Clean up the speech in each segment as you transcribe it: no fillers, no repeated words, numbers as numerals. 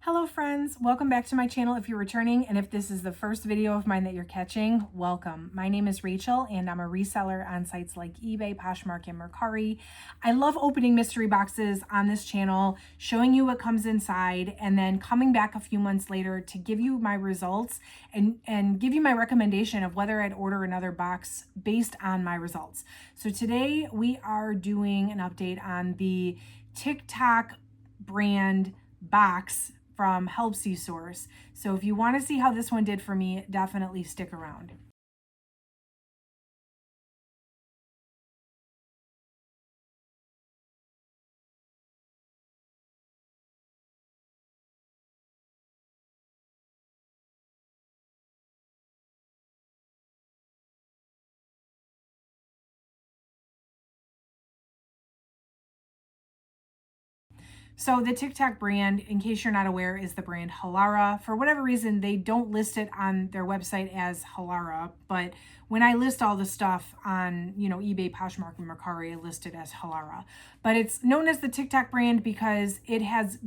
Hello friends, welcome back to my channel if you're returning, and if this is the first video of mine that you're catching, welcome. My name is Rachel and I'm a reseller on sites like eBay, Poshmark, and Mercari. I love opening mystery boxes on this channel, showing you what comes inside, and then coming back a few months later to give you my results and give you my recommendation of whether I'd order another box based on my results. So today we are doing an update on the TikTok brand box from Helpsy source. So if you want to see how this one did for me, definitely stick around. So the TikTok brand, in case you're not aware, is the brand Halara. For whatever reason, they don't list it on their website as Halara, but when I list all the stuff on, eBay, Poshmark, and Mercari, I list it as Halara. But it's known as the TikTok brand because it has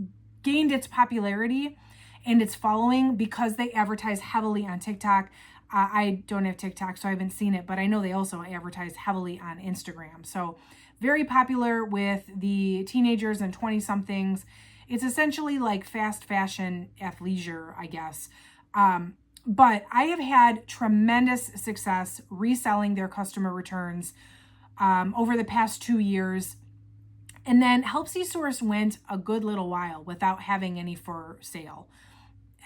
gained its popularity and its following because they advertise heavily on TikTok. I don't have TikTok, so I haven't seen it, but I know they also advertise heavily on Instagram. So very popular with the teenagers and 20-somethings. It's essentially like fast fashion athleisure, I guess. But I have had tremendous success reselling their customer returns over the past 2 years. And then Helpsy Source went a good little while without having any for sale,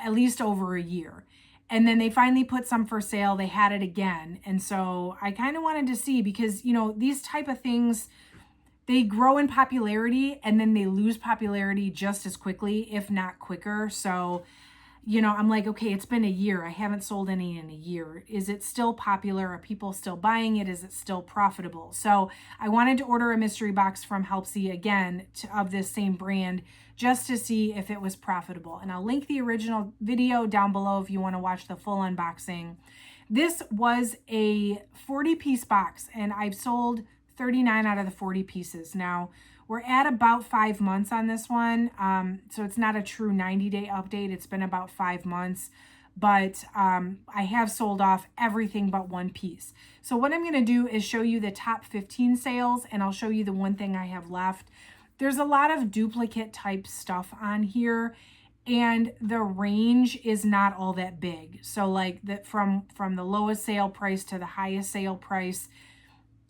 at least over a year. And then they finally put some for sale. They had it again. And so I kind of wanted to see because, these type of things, they grow in popularity and then they lose popularity just as quickly, if not quicker. So, I'm like, okay, it's been a year. I haven't sold any in a year. Is it still popular? Are people still buying it? Is it still profitable? So I wanted to order a mystery box from Helpsy again of this same brand just to see if it was profitable. And I'll link the original video down below if you want to watch the full unboxing. This was a 40-piece box and I've sold 39 out of the 40 pieces. Now, we're at about 5 months on this one. So it's not a true 90-day update. It's been about 5 months, but I have sold off everything but one piece. So what I'm going to do is show you the top 15 sales, and I'll show you the one thing I have left. There's a lot of duplicate type stuff on here, and the range is not all that big. So like that from the lowest sale price to the highest sale price,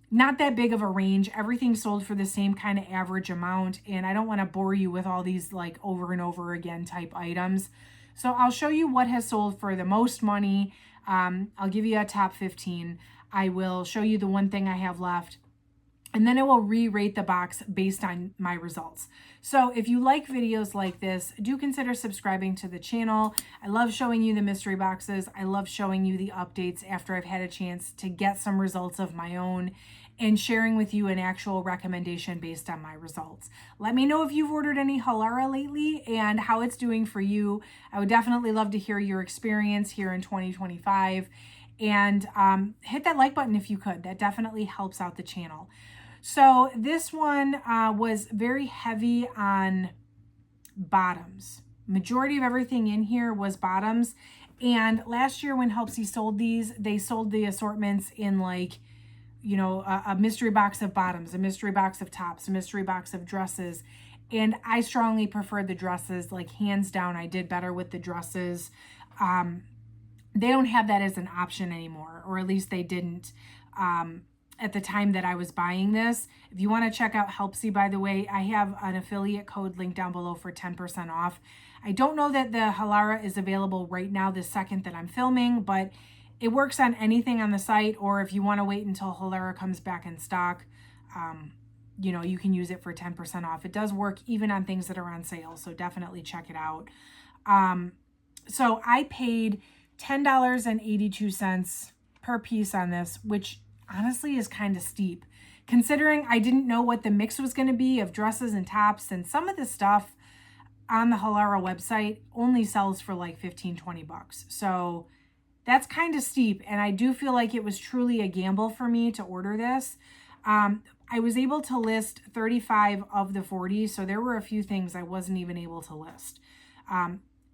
not that big of a range. Everything sold for the same kind of average amount, and I don't want to bore you with all these like over and over again type items. So I'll show you what has sold for the most money. I'll give you a top 15. I will show you the one thing I have left, and then I will re-rate the box based on my results. So if you like videos like this, do consider subscribing to the channel. I love showing you the mystery boxes. I love showing you the updates after I've had a chance to get some results of my own and sharing with you an actual recommendation based on my results. Let me know if you've ordered any Halara lately and how it's doing for you. I would definitely love to hear your experience here in 2025. And hit that like button if you could. That definitely helps out the channel. So this one was very heavy on bottoms. Majority of everything in here was bottoms. And last year when Helpsy sold these, they sold the assortments in like, a mystery box of bottoms, a mystery box of tops, a mystery box of dresses. And I strongly preferred the dresses, like hands down. I did better with the dresses. They don't have that as an option anymore, or at least they didn't at the time that I was buying this. If you want to check out Helpsy, by the way, I have an affiliate code linked down below for 10% off. I don't know that the Halara is available right now, the second that I'm filming, but it works on anything on the site, or if you want to wait until Halara comes back in stock, you can use it for 10% off. It does work even on things that are on sale, so definitely check it out. So I paid $10.82 per piece on this, which honestly is kind of steep, considering I didn't know what the mix was going to be of dresses and tops, and some of the stuff on the Halara website only sells for like 15-20 bucks. So that's kind of steep, and I do feel like it was truly a gamble for me to order this. I was able to list 35 of the 40, so there were a few things I wasn't even able to list.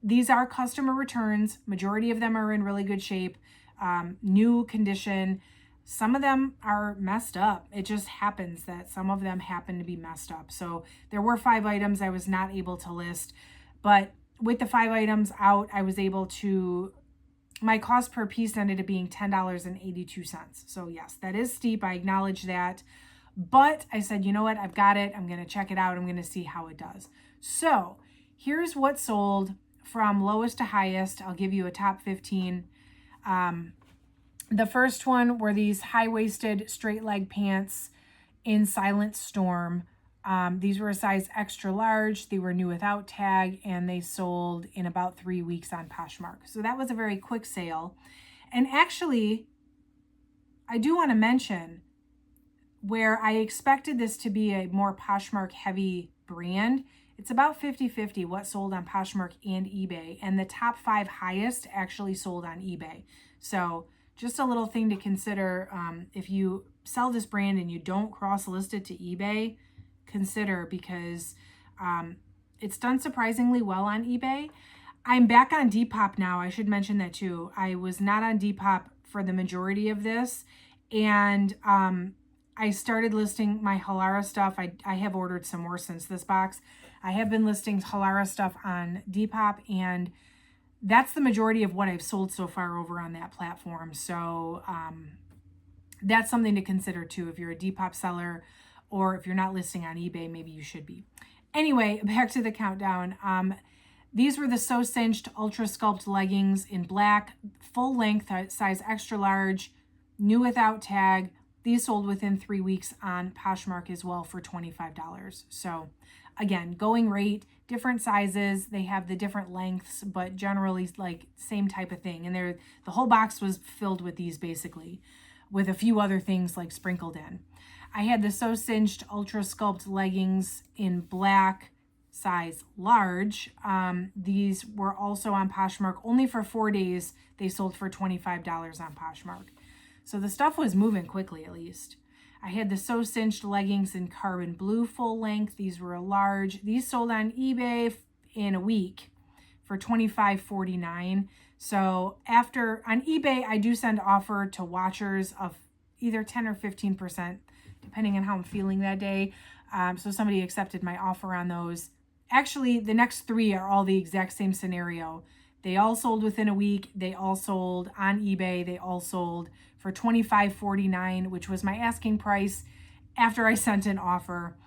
these are customer returns. Majority of them are in really good shape, new condition. Some of them are messed up. It just happens that some of them happen to be messed up. So there were 5 items I was not able to list, but with the 5 items out, I was able to, my cost per piece ended up being $10.82. So yes, that is steep. I acknowledge that. But I said, you know what? I've got it. I'm going to check it out. I'm going to see how it does. So here's what sold from lowest to highest. I'll give you a top 15. The first one were these high-waisted straight leg pants in Silent Storm. These were a size extra large. They were new without tag, and they sold in about 3 weeks on Poshmark. So that was a very quick sale. And actually, I do want to mention where I expected this to be a more Poshmark heavy brand. It's about 50-50 what sold on Poshmark and eBay, and the top 5 highest actually sold on eBay. So just a little thing to consider, if you sell this brand and you don't cross-list it to eBay, consider, because it's done surprisingly well on eBay. I'm back on Depop now. I should mention that too. I was not on Depop for the majority of this, and I started listing my Halara stuff. I have ordered some more since this box. I have been listing Halara stuff on Depop, and that's the majority of what I've sold so far over on that platform. So that's something to consider too. If you're a Depop seller, or if you're not listing on eBay, maybe you should be. Anyway, back to the countdown. These were the So Cinched Ultra Sculpt leggings in black, full length, size extra large, new without tag. These sold within 3 weeks on Poshmark as well for $25. So again, going rate, different sizes. They have the different lengths, but generally like same type of thing. And the whole box was filled with these basically, with a few other things like sprinkled in. I had the So Cinched Ultra Sculpt leggings in black, size large. These were also on Poshmark only for 4 days. They sold for $25 on Poshmark. So the stuff was moving quickly, at least. I had the So Cinched leggings in carbon blue full length. These were a large. These sold on eBay in a week for $25.49. So on eBay, I do send offer to watchers of either 10 or 15%, depending on how I'm feeling that day. So somebody accepted my offer on those. Actually, the next 3 are all the exact same scenario. They all sold within a week. They all sold on eBay. They all sold for $25.49, which was my asking price after I sent an offer.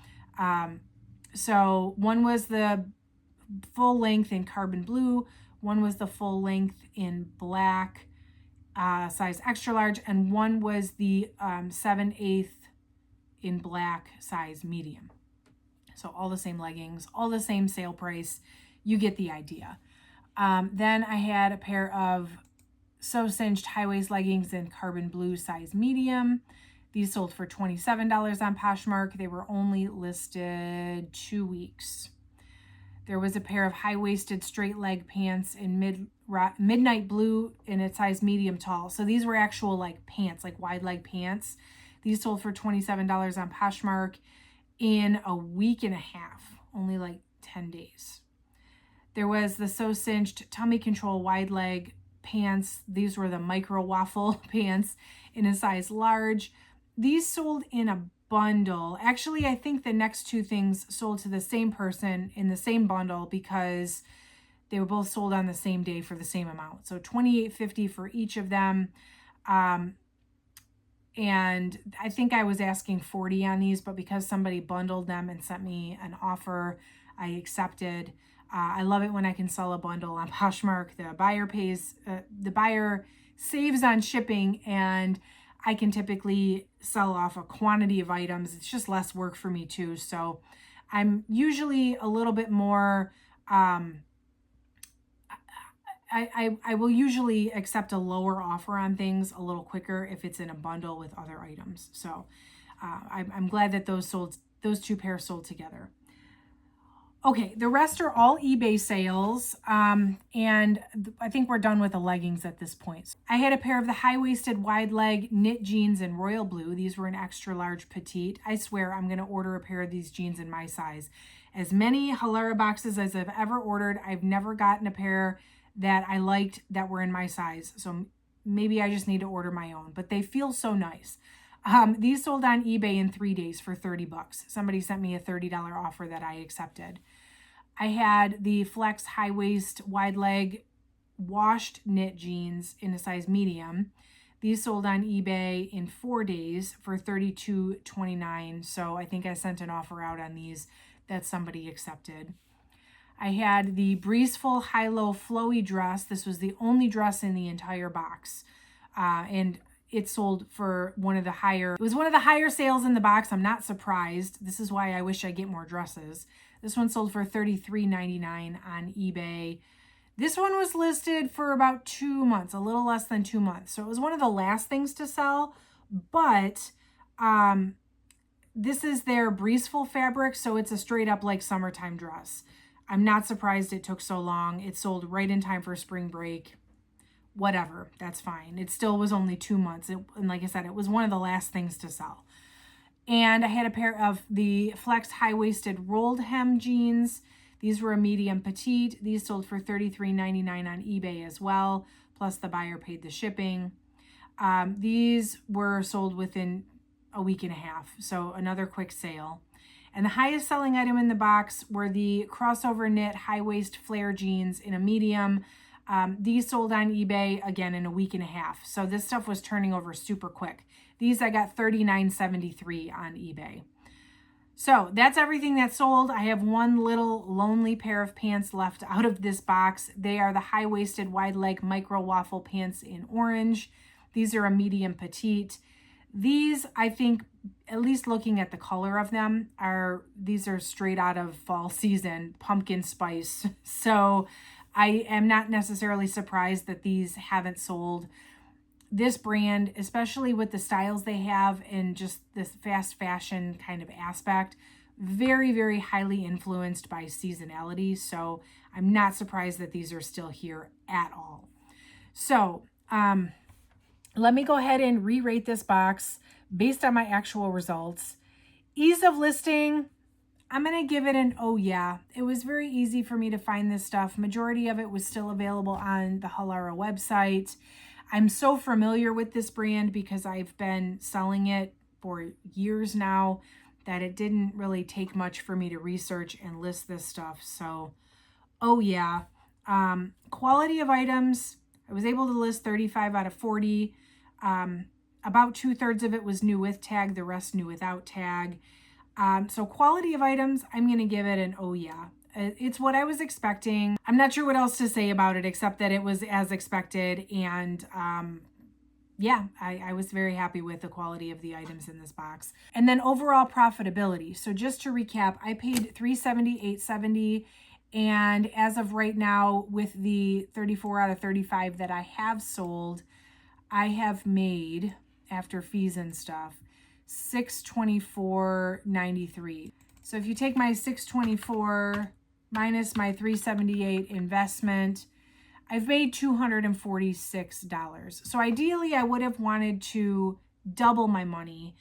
So one was the full length in carbon blue. One was the full length in black, size extra large. And one was the 7/8 in black, size medium. So all the same leggings, all the same sale price. You get the idea. Then I had a pair of So Cinched high-waist leggings in carbon blue, size medium. These sold for $27 on Poshmark. They were only listed 2 weeks. There was a pair of high-waisted straight leg pants in midnight blue in a size medium tall. So these were actual like pants, like wide leg pants. These sold for $27 on Poshmark in a week and a half, only like 10 days. There was the So Cinched tummy control wide leg pants. These were the micro waffle pants in a size large. These sold in a bundle. Actually, I think the next 2 things sold to the same person in the same bundle because they were both sold on the same day for the same amount. So $28.50 for each of them. And I think I was asking $40 on these, but because somebody bundled them and sent me an offer, I accepted. I love it when I can sell a bundle on Poshmark. The buyer saves on shipping, and I can typically sell off a quantity of items. It's just less work for me too. So I'm usually a little bit more, I will usually accept a lower offer on things a little quicker if it's in a bundle with other items. So I'm glad that those 2 pairs sold together. Okay, the rest are all eBay sales, and I think we're done with the leggings at this point. I had a pair of the high-waisted wide leg knit jeans in royal blue. These were an extra large petite. I swear I'm going to order a pair of these jeans in my size. as many Halara boxes as I've ever ordered. I've never gotten a pair that I liked that were in my size. So maybe I just need to order my own, but they feel so nice. These sold on eBay in 3 days for $30. Somebody sent me a $30 offer that I accepted. I had the Flex high waist wide leg washed knit jeans in a size medium. These sold on eBay in 4 days for $32.29. So I think I sent an offer out on these that somebody accepted. I had the Breezeful high-low flowy dress. This was the only dress in the entire box. And it sold for it was one of the higher sales in the box. I'm not surprised. This is why I wish I get more dresses. This one sold for $33.99 on eBay. This one was listed for about 2 months, a little less than 2 months. So it was one of the last things to sell, but this is their Breezeful fabric, so it's a straight up like summertime dress. I'm not surprised it took so long. It sold right in time for spring break. Whatever, that's fine. It still was only 2 months. And like I said, it was one of the last things to sell. And I had a pair of the Flex high-waisted rolled hem jeans. These were a medium petite. These sold for $33.99 on eBay as well, plus the buyer paid the shipping. These were sold within a week and a half, so another quick sale. And the highest selling item in the box were the crossover knit high-waist flare jeans in a medium. These sold on eBay, again, in a week and a half. So this stuff was turning over super quick. These I got $39.73 on eBay. So that's everything that sold. I have one little lonely pair of pants left out of this box. They are the high-waisted wide leg micro waffle pants in orange. These are a medium petite. These, I think, at least looking at the color of them, these are straight out of fall season, pumpkin spice. So I am not necessarily surprised that these haven't sold. This brand, especially with the styles they have and just this fast fashion kind of aspect, very, very highly influenced by seasonality. So I'm not surprised that these are still here at all. So let me go ahead and re-rate this box based on my actual results. Ease of listing, I'm going to give it an oh yeah. It was very easy for me to find this stuff. Majority of it was still available on the Halara website. I'm so familiar with this brand because I've been selling it for years now that it didn't really take much for me to research and list this stuff. So, oh yeah. Quality of items, I was able to list 35 out of 40. About 2/3 of it was new with tag, the rest new without tag. So quality of items, I'm going to give it an oh yeah. It's what I was expecting. I'm not sure what else to say about it except that it was as expected. And yeah, I was very happy with the quality of the items in this box. And then overall profitability. So just to recap, I paid $370, $870. And as of right now, with the 34 out of 35 that I have sold, I have made, after fees and stuff, $624.93. So if you take my $624 minus my $378 investment, I've made $246. So ideally, I would have wanted to double my money,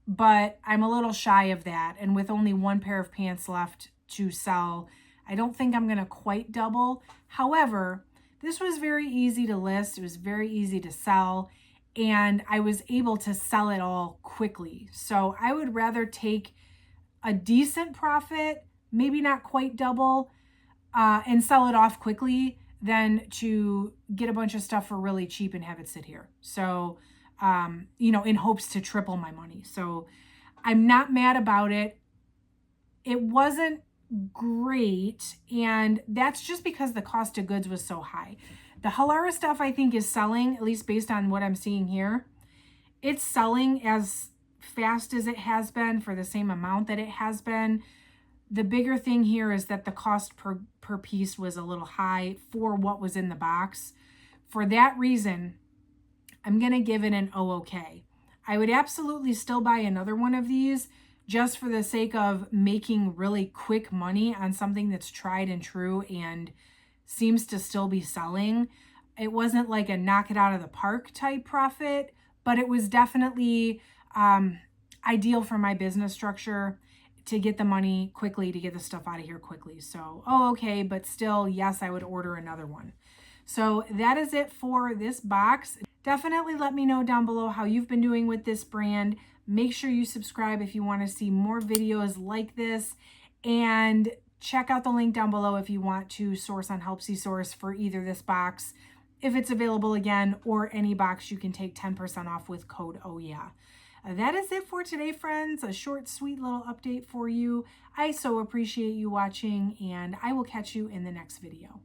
but I'm a little shy of that. And with only one pair of pants left to sell, I don't think I'm going to quite double. However, this was very easy to list. It was very easy to sell. And I was able to sell it all quickly. So I would rather take a decent profit, maybe not quite double, and sell it off quickly than to get a bunch of stuff for really cheap and have it sit here. So, in hopes to triple my money. So I'm not mad about it. It wasn't great. And that's just because the cost of goods was so high. The Halara stuff, I think, is selling, at least based on what I'm seeing here. It's selling as fast as it has been for the same amount that it has been. The bigger thing here is that the cost per piece was a little high for what was in the box. For that reason, I'm going to give it an okay. I would absolutely still buy another one of these just for the sake of making really quick money on something that's tried and true and seems to still be selling. It wasn't like a knock it out of the park type profit, but it was definitely ideal for my business structure to get the money quickly, to get the stuff out of here quickly. So, oh, okay, but still, yes, I would order another one. So that is it for this box. Definitely let me know down below how you've been doing with this brand. Make sure you subscribe if you want to see more videos like this, and check out the link down below if you want to source on Helpsy Source for either this box, if it's available again, or any box you can take 10% off with code OHYEAH. That is it for today, friends. A short, sweet little update for you. I so appreciate you watching, and I will catch you in the next video.